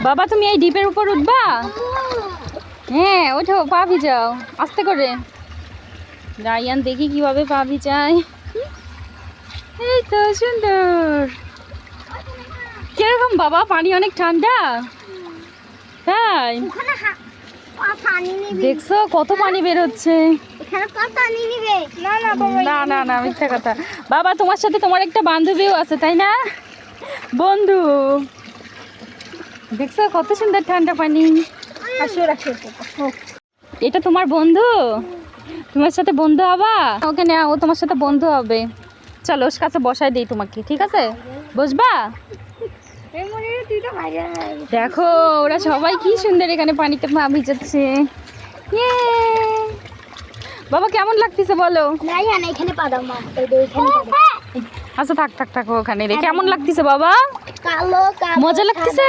বাবা তুমি এই ডিপের উপর উঠবা? হ্যাঁ ওঠো, পা ভিজাও আস্তে করে। রায়ান দেখি কিভাবে পা ভিজায়। এই তো সুন্দর। কিরকম বাবা, পানি অনেক ঠান্ডা? তাই দেখছো কত পানি বের হচ্ছে। না না না মিথ্যা কথা। বাবা তোমার সাথে তোমার একটা বান্ধবীও আছে তাই না? বন্ধু দেখছো কত সুন্দর ঠান্ডা পানি। এটা তোমার বন্ধু? তোমার সাথে বন্ধু হবা? ওকে না, ও তোমার সাথে বন্ধু হবে। চলো ওর কাছে বসাই দিই তোমাকে, ঠিক আছে? বসবা? দেখো ওরা সবাই কি সুন্দর এখানে পানিতে পা ভিজাচ্ছে। বাবা কেমন লাগতেছে বলো? আচ্ছা থাক থাক থাক, ওখানে রে। কেমন লাগতেছে বাবা? মজা লাগতেছে?